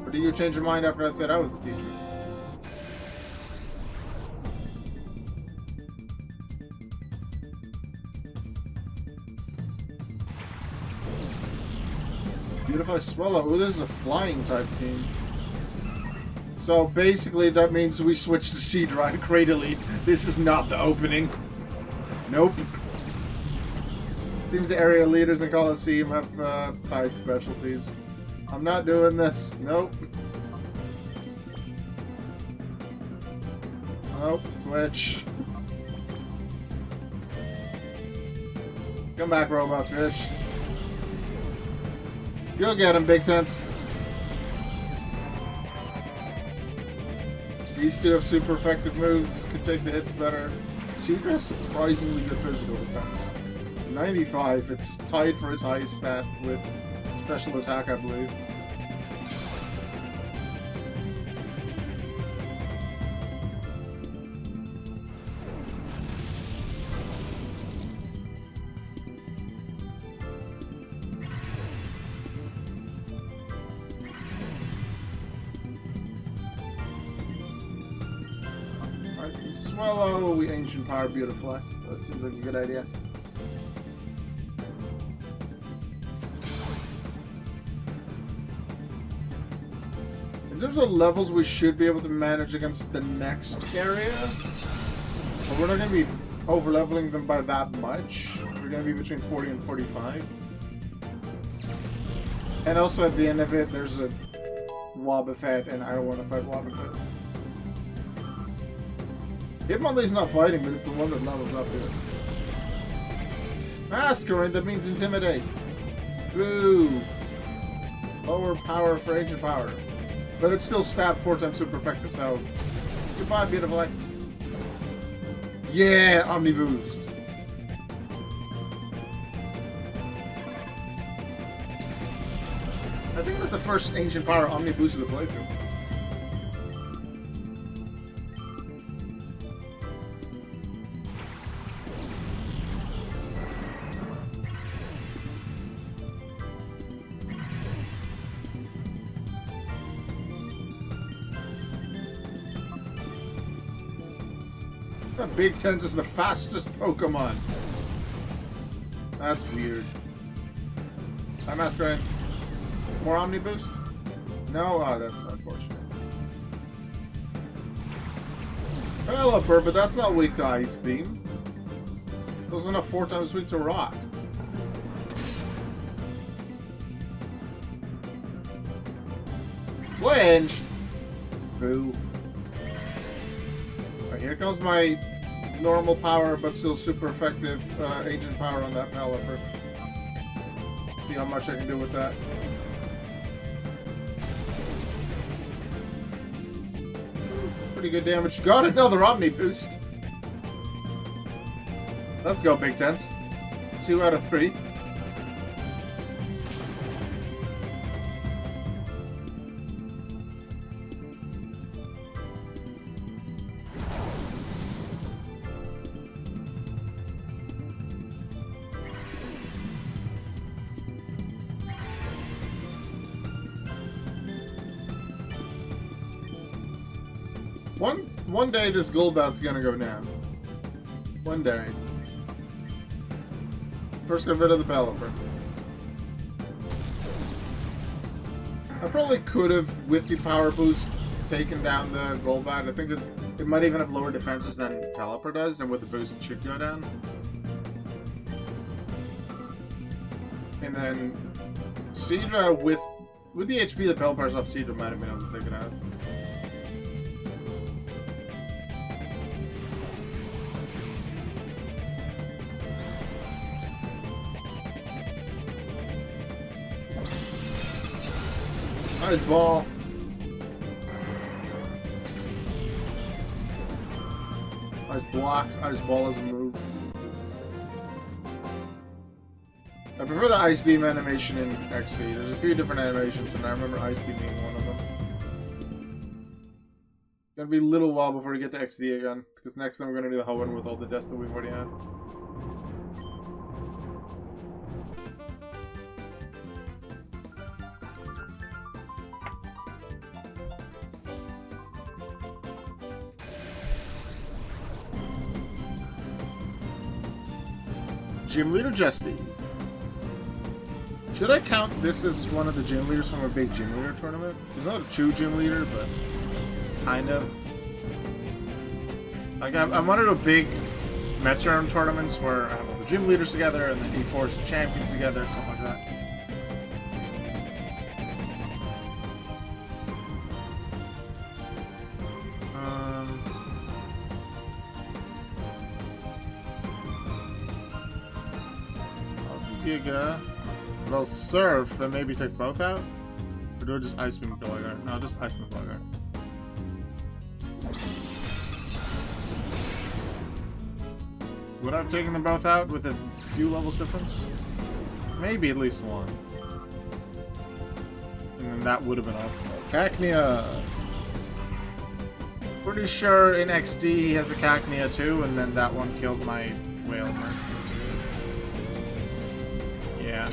Or did you change your mind after I said I was a teacher? Beautiful Swallow. Ooh, this is a flying type team. So basically that means we switch to Seadra and Great Elite. This is not the opening. Nope. Seems the area leaders in Colosseum have type specialties. I'm not doing this. Nope. Nope. Switch. Come back, robot fish. Go get him, Big Tense. These two have super effective moves, can take the hits better. Seadra has surprisingly good physical defense. 95, it's tied for his highest stat with special attack, I believe. Swallow, we ancient power beautifully. That seems like a good idea. In terms of levels, we should be able to manage against the next area. But we're not going to be over-leveling them by that much. We're going to be between 40 and 45. And also at the end of it, there's a Wobbuffet, and I don't want to fight Wobbuffet. Hitmonlee's not fighting, but it's the one that levels up here. Masquerade, that means intimidate. Boo! Lower power for ancient power. But it's still stab 4 times super effective, so... Goodbye, beautiful. Yeah! Omni Boost. I think that's the first ancient power Omni Boost of the playthrough. Big Tense is the fastest Pokemon. That's weird. Hi, Masquerade. More Omni Boost? No? Oh, that's unfortunate. Pelipper, but that's not weak to Ice Beam. It wasn't a 4 times weak to Rock. Flinched! Boo. Alright, here comes my normal power, but still super effective agent power on that Pelipper. See how much I can do with that. Pretty good damage. Got another Omni Boost. Let's go, Big Tense. 2 out of 3. One day this Golbat's gonna go down. One day. First get rid of the Pelipper. I probably could have, with the power boost, taken down the Golbat. I think it might even have lower defenses than Pelipper does, and with the boost it should go down. And then Seadra, with the HP that Pelipper's off, Seadra might have been able to take it out. Ice Ball. Ice Block. Ice Ball as a move. I prefer the Ice Beam animation in XC. There's a few different animations, and I remember Ice Beam being one of them. Gonna be a little while before we get to XD again, because next time we're gonna do the Hoenn with all the deaths that we've already had. Gym Leader Jesty. Should I count this as one of the gym leaders from a big gym leader tournament? He's not a true gym leader, but kind of. Like, I'm one of the big Metro tournaments where I have all the gym leaders together and then E4's the champions together, stuff like that. I'll do Giga. But I'll Surf and maybe take both out? Or do I just Ice Beam Gallagher? No, just Ice Beam Gallagher. Would I have taken them both out with a few levels difference? Maybe at least one. And then that would have been up. Cacnea! Pretty sure in XD he has a Cacnea too, and then that one killed my Whalmer. Yeah.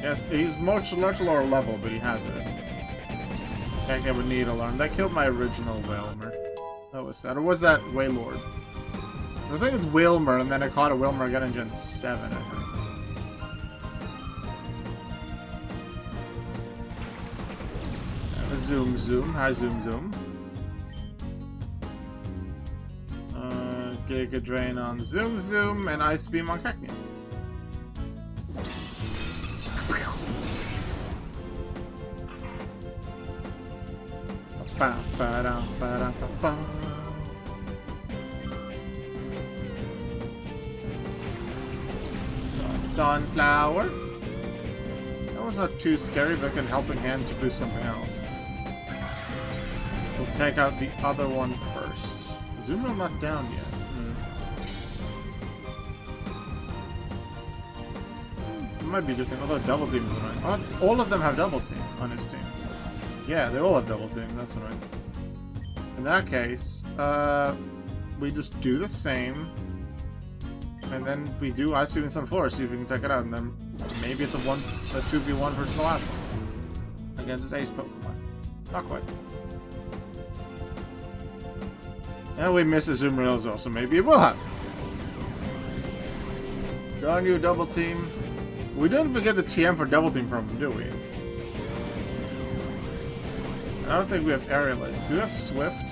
Yes, he's much lower level, but he has it. Cacnea would need a learn. That killed my original Whalmer. That was sad. Or was that Wailord? I think it's Whalmer, and then I caught a Whalmer again in Gen 7, I think. Zoom. Hi, Zoom. Giga Drain on Zoom, and Ice Beam on Cacnea. Sunflower. That one's not too scary, but can Helping Hand to boost something else. We'll take out the other one first. Zumo not down yet. It might be a good thing, although double team is annoying. All of them have double team on his team. Yeah, they all have double team, that's annoying. In that case, we just do the same. And then we do Ice Beam on floor, see if we can take it out, and then maybe it's a 2v1 versus the last one. Against his ace Pokemon. Not quite. And we miss a Azumarill as well, so maybe it will happen. Ganyu double team. We didn't forget the TM for double team from him, do we? I don't think we have Aerialize. Do we have Swift?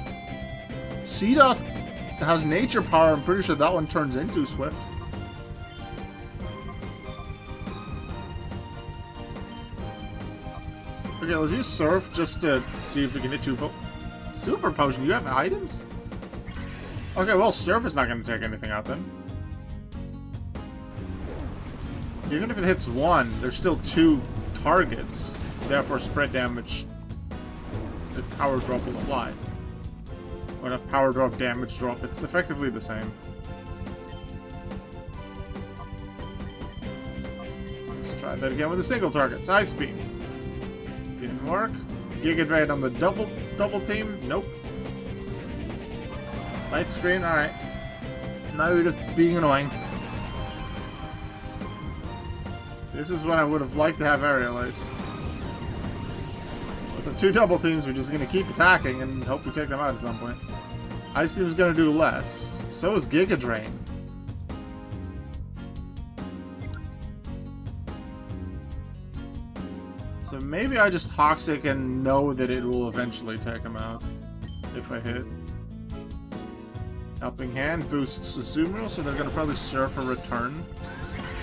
Seedoth has Nature Power. I'm pretty sure that one turns into Swift. Okay, let's use Surf just to see if we can hit 2 Super Potion, you have items? Okay, well, Surf is not going to take anything out then. Even if it hits 1, there's still 2 targets. Therefore, spread damage, the power drop will apply. Or a power drop, damage drop, it's effectively the same. Let's try that again with a single target. Ice Beam. Didn't work. Giga Drain on the double team. Nope. Light screen. All right. Now you're just being annoying. This is when I would have liked to have Aerialize. With the 2 double teams, we're just going to keep attacking and hope we take them out at some point. Ice Beam is going to do less. So is Giga Drain. So maybe I just Toxic and know that it will eventually take him out. If I hit. Helping Hand boosts Azumarill, so they're going to probably Surf a return.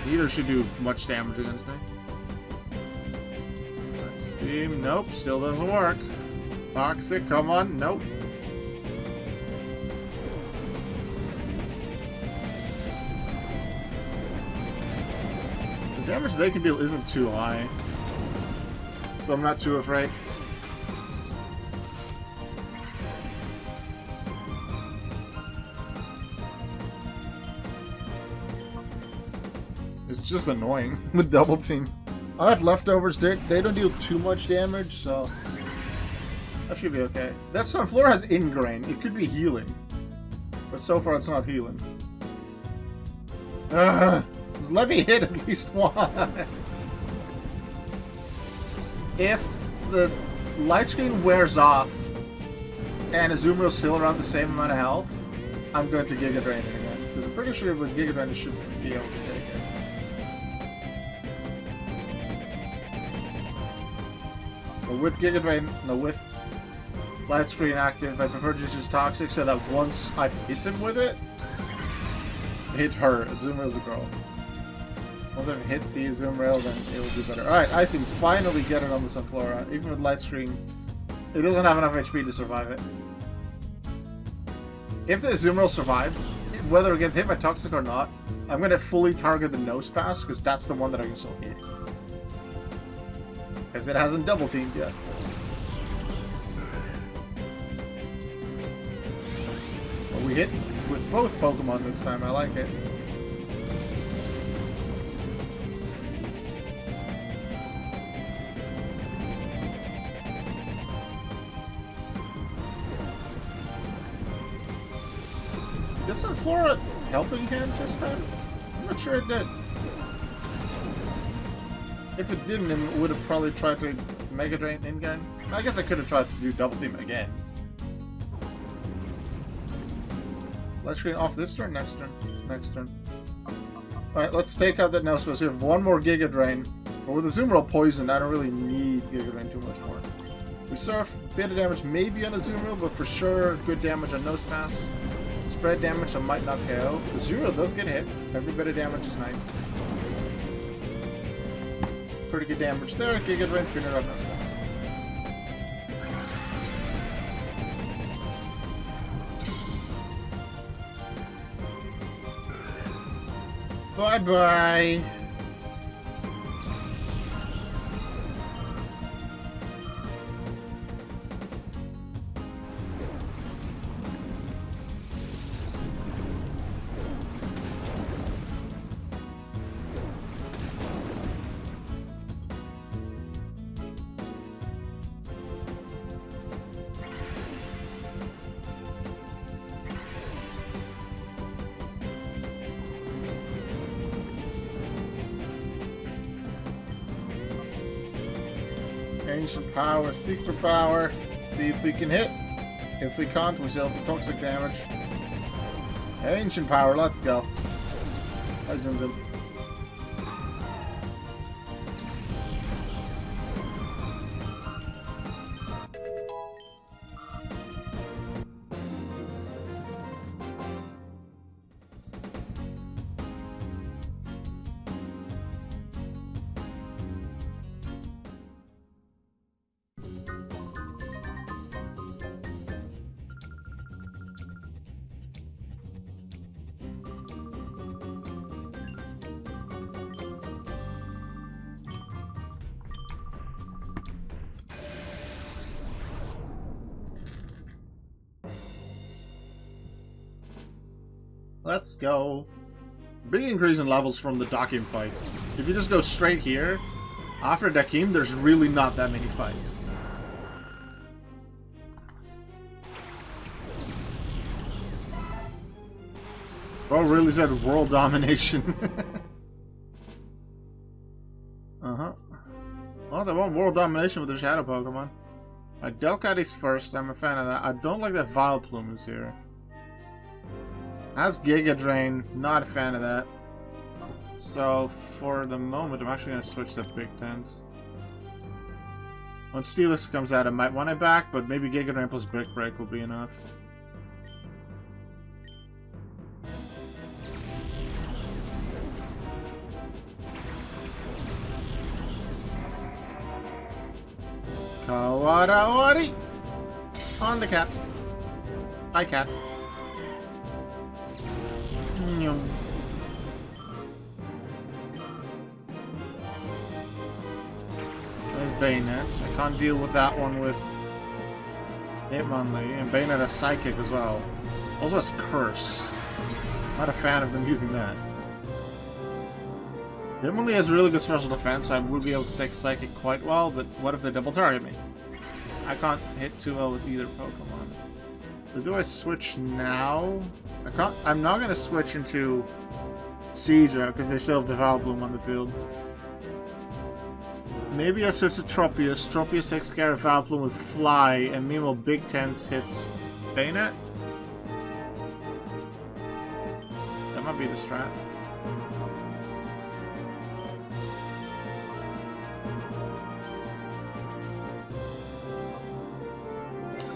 Neither should do much damage against me. Ice Beam, nope, still doesn't work. Toxic, come on, nope. The damage they can deal isn't too high, so I'm not too afraid. It's just annoying with double team. I have leftovers. They don't deal too much damage, so that should be okay. That Sunflower has Ingrain. It could be healing, but so far it's not healing. Let me hit at least once. If the light screen wears off and Azumarill is still around the same amount of health, I'm going to Giga Drain it again. Because I'm pretty sure with Giga Drain, it should be able to take it. But with Giga Drain, no, with Light Screen active, I prefer to just use Toxic so that once I've hit him with it, hit her. Azumarill is a girl. Once I've hit the Azumarill, then it will do better. Alright, Icy finally get it on the Sunflora. Even with Light Screen, it doesn't have enough HP to survive it. If the Azumarill survives, whether it gets hit by Toxic or not, I'm going to fully target the Nose Pass, because that's the one that I can still hit. Because it hasn't double teamed yet. But we hit with both Pokemon this time, I like it. Did Sunflora helping hand this time? I'm not sure it did. If it didn't, then it would have probably tried to Mega Drain in game. I guess I could have tried to do Double Team again. Let's Screen off this turn, next turn. Next turn. Alright, let's take out that Nose Pass. We have one more Giga Drain. But with the Azumarill poisoned, I don't really need Giga Drain too much more. We surf a bit of damage maybe on Azumarill, but for sure good damage on Nose Pass. Spread damage, so might not KO. The Azumarill does get hit. Every bit of damage is nice. Pretty good damage there. Giga Drain, figure out Nose Pass. Bye-bye. Ancient Power, Secret Power. See if we can hit. If we can't, we still have the Toxic damage. Ancient Power, let's go. I zoomed in. Let's go. Big increase in levels from the Dakim fight. If you just go straight here, after Dakim, there's really not that many fights. Bro really said world domination. Well, they want world domination with their Shadow Pokemon. Delcatty's first, I'm a fan of that. I don't like that Vileplume is here. Has Giga Drain, not a fan of that. So, for the moment, I'm actually going to switch to Big Tens. When Steelix comes out, I might want it back, but maybe Giga Drain plus Brick Break will be enough. Kawarawari! On the cat. Hi, cat. There's Bayonets. I can't deal with that one with Hitmonlee. And Bayonet has Psychic as well. Also has Curse. Not a fan of them using that. Hitmonlee has really good special defense, so I would be able to take Psychic quite well, but what if they double target me? I can't hit too well with either Pokemon. So do I switch now? I'm not gonna switch into Seadra because they still have the Vileplume on the field. Maybe I switch to Tropius. Tropius takes care of Vileplume with Fly, and meanwhile Big Tens hits Bayonet. I'll be the strat.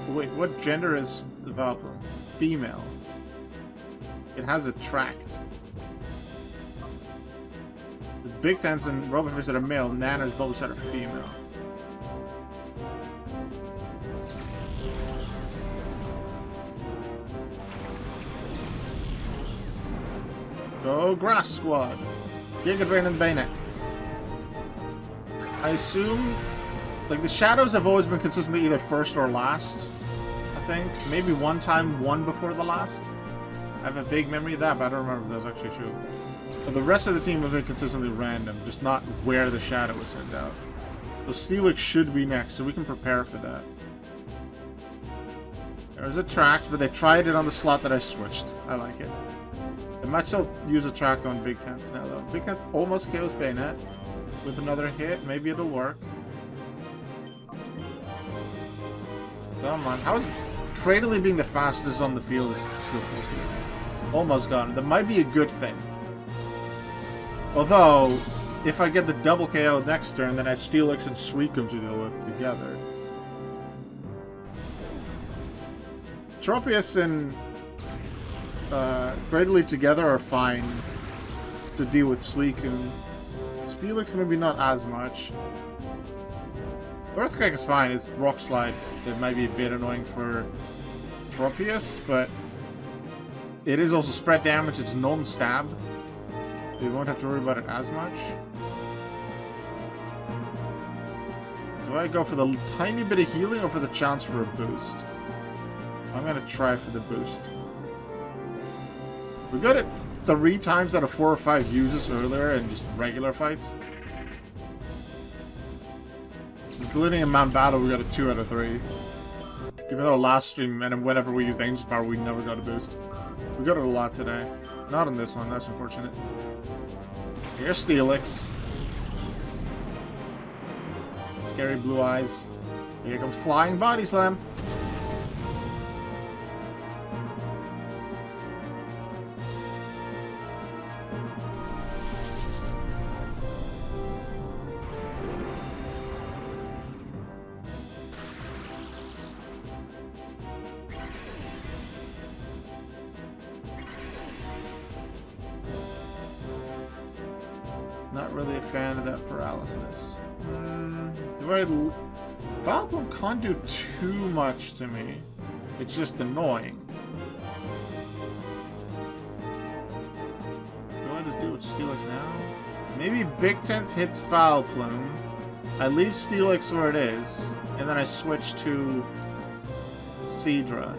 Wait, what gender is the Vileplume? Female. It has Attract. The Big Tents and Robofish that are male, Nanas, Bulbasaur are female. Go Grass Squad! Giga Drain and Bayonet. I assume, like, the Shadows have always been consistently either first or last, I think. Maybe one time, one before the last. I have a vague memory of that, but I don't remember if that was actually true. But the rest of the team have been consistently random, just not where the Shadow was sent out. So Steelix should be next, so we can prepare for that. There's Attract, but they tried it on the slot that I switched. I like it. They might still use Attract on Big Tents now, though. Big Tents almost kills Bayonet. With another hit, maybe it'll work. Come on, how is Cradily being the fastest on the field is still close to it. Almost gone. That might be a good thing. Although, if I get the double KO next turn, then I have Steelix and Suicune to deal with together. Tropius and Cradily together are fine to deal with Suicune. Steelix maybe not as much. Earthquake is fine, it's Rock Slide. It might be a bit annoying for Tropius, but it is also spread damage, it's non-stab. You won't have to worry about it as much. Do I go for the tiny bit of healing or for the chance for a boost? I'm gonna try for the boost. We got it 3 times out of 4 or 5 uses earlier in just regular fights. Including in Mount Battle, we got a 2 out of 3. Even though last stream and whenever we used Angel's Power, we never got a boost. We got it a lot today. Not on this one, that's unfortunate. Here's Steelix. Scary blue eyes. Here comes Flying Body Slam. Not really a fan of that paralysis. Vileplume can't do too much to me. It's just annoying. Do I just do with Steelix now? Maybe Big Tents hits Vileplume. I leave Steelix where it is, and then I switch to Seadra.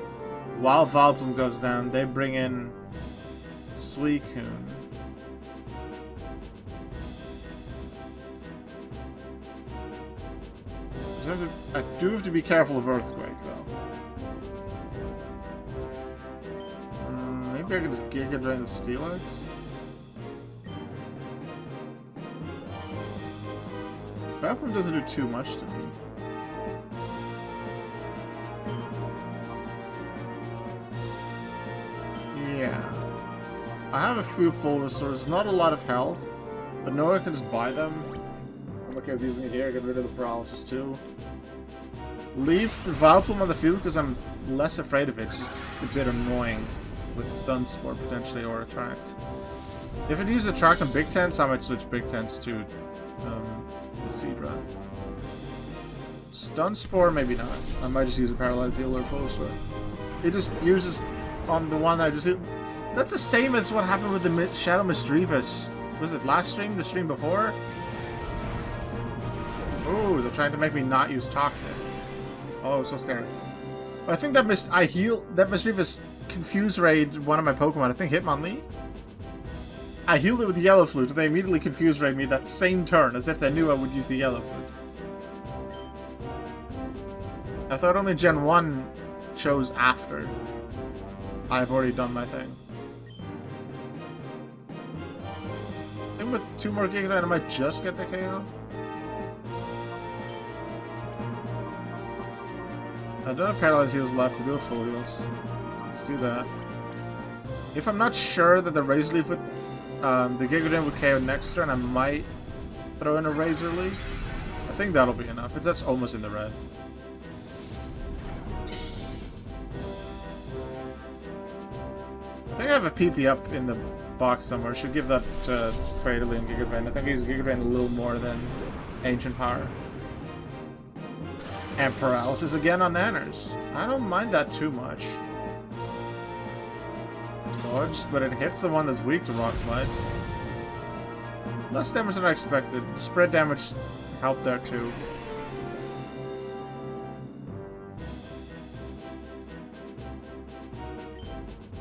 While Vileplume goes down, they bring in Suicune. I do have to be careful of Earthquake, though. Maybe I can just Giga Drain the Steelix? Vileplume doesn't do too much to me. Yeah. I have a few full restores, not a lot of health, but no one can just buy them. I'm okay with using it here, get rid of the paralysis too. Leave the Vileplume on the field because I'm less afraid of it, it's just a bit annoying with Stun Spore potentially or Attract. If it uses Attract on Big Tents, I might switch Big Tents to the Seadra. Stun Spore, maybe not. I might just use a Paralyze Heal or Full Restore. It just uses on the one I just hit. That's the same as what happened with the Shadow Misdreavus. Was it last stream? The stream before? Oh, they're trying to make me not use Toxic. Oh, so scary. I think that Misdreavus Confuse Raid one of my Pokemon. I think Hitmonlee. I healed it with the Yellow Flute, and they immediately Confuse Raid me that same turn, as if they knew I would use the Yellow Flute. I thought only Gen 1 chose after I've already done my thing. I think with 2 more Giga Drain, I might just get the KO. I don't have Paralyze Heals left to do a full heals. So let's do that. If I'm not sure that the Razor Leaf would, the Giga Drain would KO next turn, I might throw in a Razor Leaf. I think that'll be enough. That's almost in the red. I think I have a PP up in the box somewhere. Should give that to Cradle and Giga Drain. I think I use Giga Drain a little more than Ancient Power. And Paralysis again on Nanners. I don't mind that too much. Dodge, but it hits the one that's weak to Rock Slide. Less damage than I expected. Spread damage helped there too.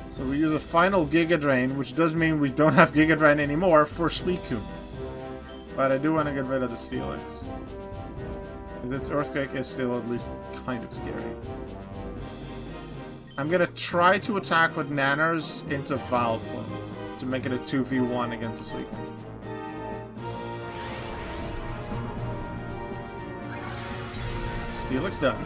So we use a final Giga Drain, which does mean we don't have Giga Drain anymore for Suicune. But I do want to get rid of the Steelix. Because its Earthquake is still at least kind of scary. I'm gonna try to attack with Nanners into Vileplume to make it a 2v1 against the Suicune. Steelix done.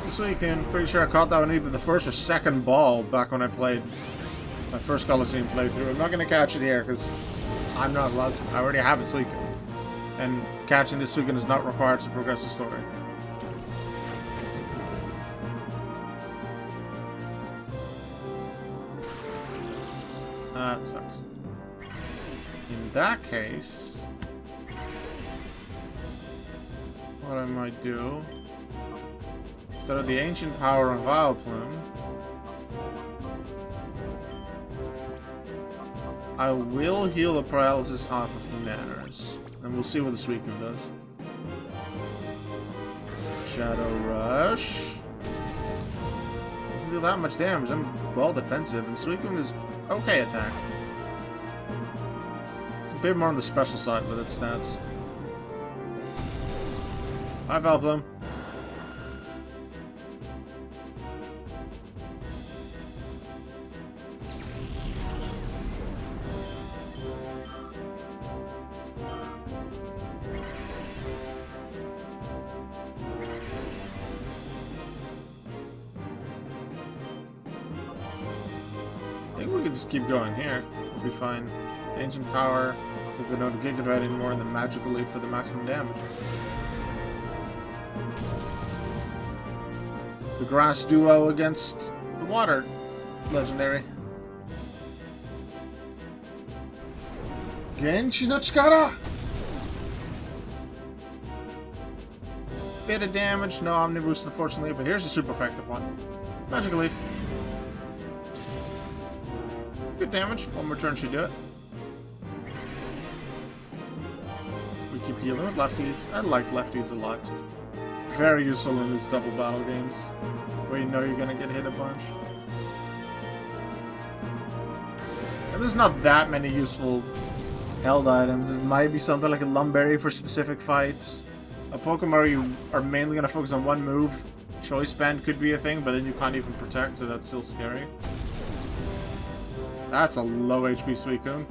This weekend, pretty sure I caught that one either the first or second ball back when I played my first Colosseum playthrough. I'm not going to catch it here because I'm not allowed to. I already have a Suicune. And catching this Suicune is not required to progress the story. That sucks. In that case, what I might do, instead of the Ancient Power on Vileplume, I will heal the Paralysis off of Nanners. And we'll see what the Suicune does. Shadow Rush. Doesn't do that much damage. I'm well defensive, and Suicune is okay attack. It's a bit more on the special side with its stats. Hi, Vileplume. I think we can just keep going here. We'll be fine. Ancient Power is the node Giga Drain anymore, and the Magical Leaf for the maximum damage. The Grass Duo against the Water Legendary. Genshi no Chikara! Bit of damage, no Omni Boost unfortunately, but here's a super effective one. Magical Leaf. Good damage. One more turn should do it. We keep healing with lefties. I like lefties a lot. Very useful in these double battle games where you know you're gonna get hit a bunch. And there's not that many useful held items. It might be something like a Lumberry for specific fights. A Pokemon where you are mainly gonna focus on one move. Choice Band could be a thing, but then you can't even protect, so that's still scary. That's a low HP Suicune.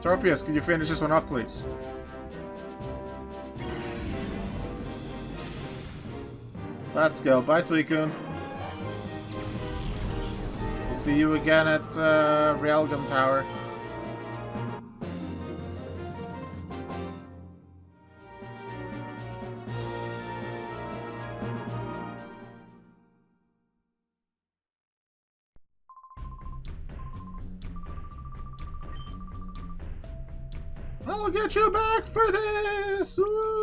Torpius, could you finish this one off, please? Let's go. Bye, Suicune. We'll see you again at Realgum Tower. I'll get you back for this! Woo!